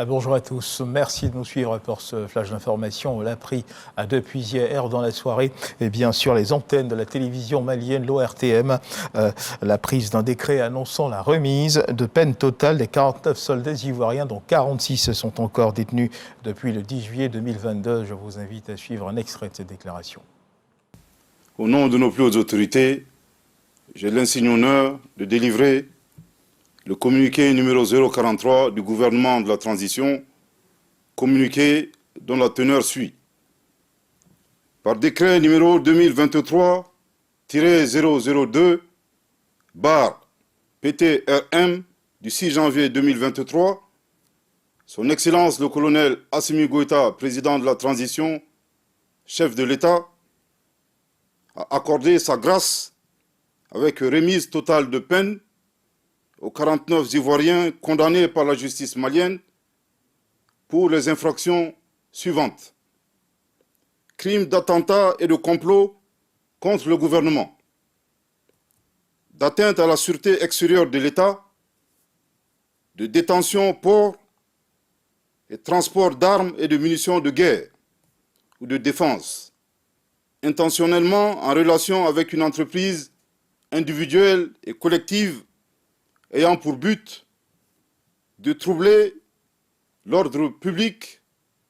Bonjour à tous, merci de nous suivre pour ce flash d'information. On l'a pris depuis hier dans la soirée et bien sûr les antennes de la télévision malienne, l'ORTM, la prise d'un décret annonçant la remise de peine totale des 49 soldats ivoiriens dont 46 sont encore détenus depuis le 10 juillet 2022. Je vous invite à suivre un extrait de cette déclaration. Au nom de nos plus hautes autorités, j'ai l'insigne honneur de délivrer le communiqué numéro 043 du gouvernement de la transition, communiqué dont la teneur suit. Par décret numéro 2023-002-PTRM du 6 janvier 2023, Son Excellence le colonel Assimi Goïta, président de la transition, chef de l'État, a accordé sa grâce avec remise totale de peine aux 49 Ivoiriens condamnés par la justice malienne pour les infractions suivantes. Crimes d'attentat et de complot contre le gouvernement, d'atteinte à la sûreté extérieure de l'État, de détention, port et transport d'armes et de munitions de guerre ou de défense, intentionnellement en relation avec une entreprise individuelle et collective ayant pour but de troubler l'ordre public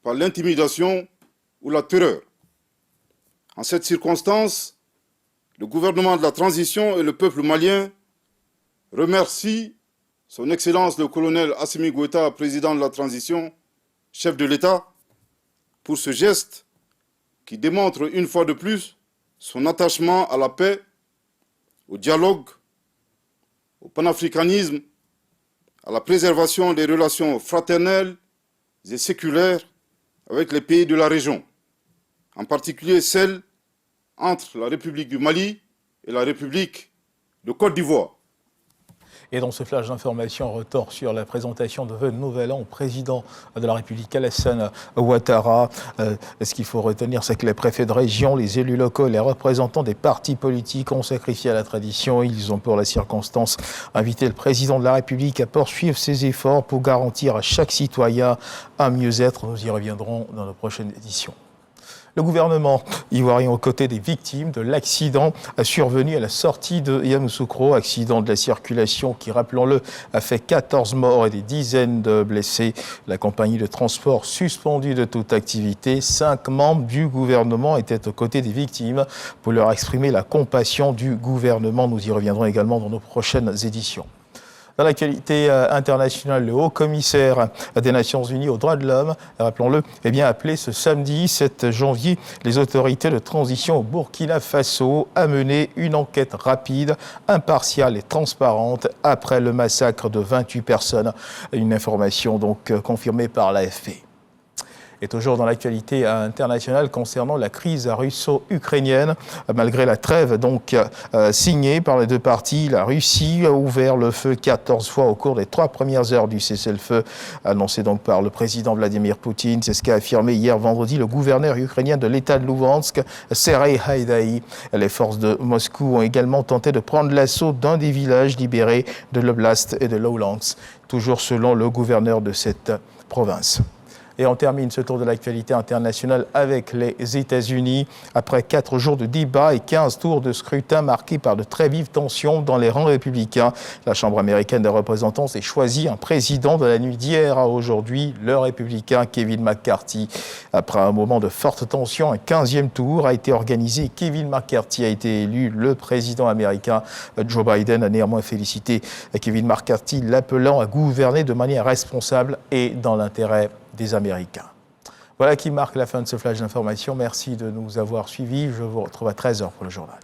par l'intimidation ou la terreur. En cette circonstance, le gouvernement de la transition et le peuple malien remercient Son Excellence le colonel Assimi Goïta, président de la transition, chef de l'État, pour ce geste qui démontre une fois de plus son attachement à la paix, au dialogue, au panafricanisme, à la préservation des relations fraternelles et séculaires avec les pays de la région, en particulier celles entre la République du Mali et la République de Côte d'Ivoire. Et dans ce flash d'information, retour sur la présentation de vœux de nouvel an au président de la République, Alassane Ouattara. Ce qu'il faut retenir, c'est que les préfets de région, les élus locaux et les représentants des partis politiques ont sacrifié à la tradition. Ils ont pour la circonstance invité le président de la République à poursuivre ses efforts pour garantir à chaque citoyen un mieux-être. Nous y reviendrons dans nos prochaines éditions. Le gouvernement ivoirien aux côtés des victimes de l'accident survenu à la sortie de Yamoussoukro, accident de la circulation qui, rappelons-le, a fait 14 morts et des dizaines de blessés. La compagnie de transport suspendue de toute activité. 5 membres du gouvernement étaient aux côtés des victimes pour leur exprimer la compassion du gouvernement. Nous y reviendrons également dans nos prochaines éditions. Dans l'actualité internationale, le haut-commissaire des Nations Unies aux droits de l'homme, rappelons-le, a appelé ce samedi 7 janvier les autorités de transition au Burkina Faso à mener une enquête rapide, impartiale et transparente après le massacre de 28 personnes. Une information donc confirmée par l'AFP. Et toujours dans l'actualité internationale concernant la crise russo-ukrainienne. Malgré la trêve donc signée par les deux parties, la Russie a ouvert le feu 14 fois au cours des 3 premières heures du cessez-le-feu annoncé donc par le président Vladimir Poutine. C'est ce qu'a affirmé hier vendredi le gouverneur ukrainien de l'État de Lougansk, Serhei Haïdaï. Les forces de Moscou ont également tenté de prendre l'assaut d'un des villages libérés de l'Oblast et de Luhansk, toujours selon le gouverneur de cette province. Et on termine ce tour de l'actualité internationale avec les États-Unis. Après 4 jours de débat et 15 tours de scrutin marqués par de très vives tensions dans les rangs républicains, la Chambre américaine des représentants s'est choisi un président de la nuit d'hier à aujourd'hui, le républicain Kevin McCarthy. Après un moment de forte tension, un 15e tour a été organisé. Kevin McCarthy a été élu le président américain. Joe Biden a néanmoins félicité Kevin McCarthy, l'appelant à gouverner de manière responsable et dans l'intérêt des Américains. Voilà qui marque la fin de ce flash d'information. Merci de nous avoir suivis. Je vous retrouve à 13h pour le journal.